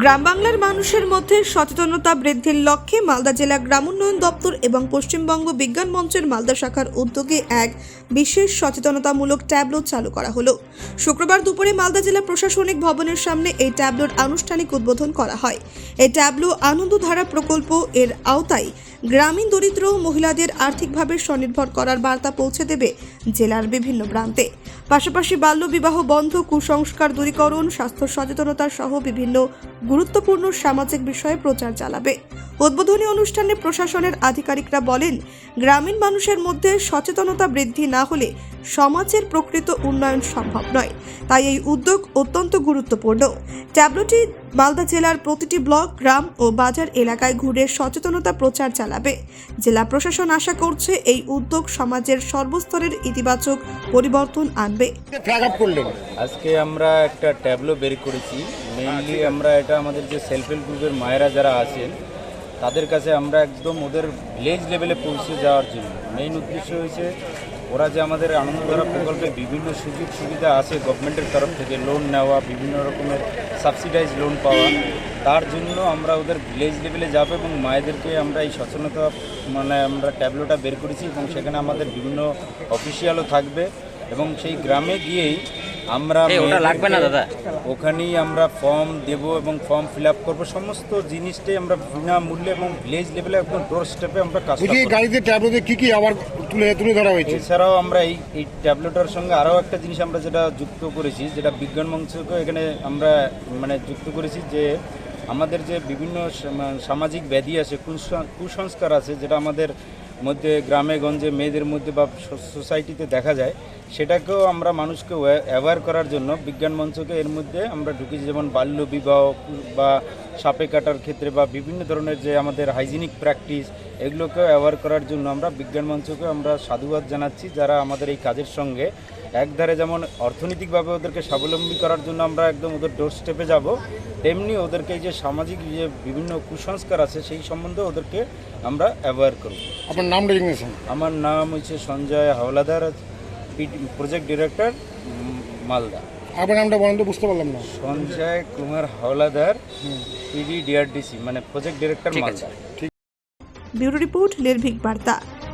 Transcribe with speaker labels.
Speaker 1: গ্রাম বাংলার মানুষের মধ্যে সচেতনতা বৃদ্ধির লক্ষ্যে মালদা জেলা গ্রামোন্নয়ন দপ্তর এবং পশ্চিমবঙ্গ বিজ্ঞান মঞ্চের মালদা শাখার উদ্যোগে এক বিশেষ সচেতনতামূলক ট্যাবলো চালু করা হলো। শুক্রবার দুপুরে মালদা জেলা প্রশাসনিক ভবনের সামনে এই ট্যাবলোর আনুষ্ঠানিক উদ্বোধন করা হয়। এই ট্যাবলো আনন্দধারা প্রকল্প এর আওতায় গ্রামীণ দরিদ্র মহিলাদের আর্থিকভাবে স্বনির্ভর করার বার্তা পৌঁছে দেবে জেলার বিভিন্ন প্রান্তে। পাশাপাশি বাল্যবিবাহ বন্ধ, কুসংস্কার দূরীকরণ, স্বাস্থ্য সচেতনতা সহ বিভিন্ন গুরুত্বপূর্ণ সামাজিক বিষয়ে প্রচার চালাবে। উদ্বোধনী অনুষ্ঠানে প্রশাসনের আধিকারিকরা বলেন, গ্রামীণ মানুষের মধ্যে সচেতনতা বৃদ্ধি না হলে সমাজের প্রকৃত উন্নয়ন সম্ভব নয়। তাই এই উদ্যোগ অত্যন্ত গুরুত্বপূর্ণ। ট্যাবলোটি মালদা জেলার প্রতিটি ব্লক, গ্রাম ও বাজার এলাকায় ঘুরে সচেতনতা প্রচার চালাবে। জেলা প্রশাসন আশা করছে এই উদ্যোগ সমাজের সর্বস্তরের ইতিবাচক পরিবর্তন আনবে।
Speaker 2: আজকে আমরা একটা ট্যাবলো বের করেছি। মেইনলি আমরা এটা আমাদের যে সেলফ হেল্প গ্রুপের মায়েরা যারা আছেন তাদের কাছে আমরা একদম ওদের ভিলেজ লেভেলে পৌঁছে যাওয়ার জন্য মেইন উদ্দেশ্য হয়েছে ওরা যে আমাদের আনন্দধারা প্রকল্পে বিভিন্ন সুযোগ সুবিধা আছে গভর্নমেন্টের তরফ থেকে, লোন নেওয়া, বিভিন্ন রকমের সাবসিডাইজ লোন পাওয়া, তার জন্য আমরা ওদের ভিলেজ লেভেলে যাব এবং মায়েদেরকে আমরা এই সচেতনতা আমরা ট্যাবলোটা বের করেছি এবং সেখানে আমাদের বিভিন্ন অফিসিয়ালও থাকবে এবং সেই গ্রামে গিয়েই আমরা ওখানেই আমরা ফর্ম দেব এবং ফর্ম ফিল আপ করবো। সমস্ত জিনিসটাই আমরা বিনামূল্যে এবং ভিলেজ লেভেলে একদম ডোর স্টেপে আমরা কাজ করব।
Speaker 3: গাড়িতে ট্যাবলোতে কি আবার তুলে ধরা হয়েছে?
Speaker 2: এছাড়াও আমরা এই ট্যাবলেটার সঙ্গে আরও একটা জিনিস আমরা যেটা যুক্ত করেছি, যেটা বিজ্ঞান মঞ্চকে এখানে আমরা যুক্ত করেছি, যে আমাদের যে বিভিন্ন সামাজিক ব্যাধি আছে, কুসংস্কার আছে, যেটা আমাদের মধ্যে গ্রামে গঞ্জে মেয়েদের মধ্যে বা সোসাইটিতে দেখা যায়, সেটাকেও আমরা মানুষকে অ্যাওয়্যার করার জন্য বিজ্ঞান মঞ্চকে এর মধ্যে আমরা ঢুকেছি। যেমন বাল্য বিবাহ বা সাপে কাটার ক্ষেত্রে বা বিভিন্ন ধরনের যে আমাদের হাইজিনিক প্র্যাকটিস, এগুলোকেও অ্যাওয়্যার করার জন্য আমরা বিজ্ঞান মঞ্চকে আমরা সাধুবাদ জানাচ্ছি, যারা আমাদের এই কাজের সঙ্গে একধারে যেমন অর্থনৈতিকভাবে ওদেরকে স্বাবলম্বী করার জন্য আমরা একদম ওদের ডোর স্টেপে যাব, তেমনি ওদেরকে এই যে সামাজিক যে বিভিন্ন কুসংস্কার আছে সেই সম্বন্ধে ওদেরকে আমরা অ্যাওয়্যার করব।
Speaker 3: আপনার নাম রেজিগনেশন?
Speaker 2: আমার নাম হচ্ছে সঞ্জয় হাওলাদার, প্রজেক্ট ডিরেক্টর, মালদা।
Speaker 3: আপনার নামটা বলেন তো, বুঝতে পারলাম না।
Speaker 2: Sanjay Kumar Howlader, PD DRDC, project director, Malda.
Speaker 1: Bureau report, নির্ভীক বার্তা।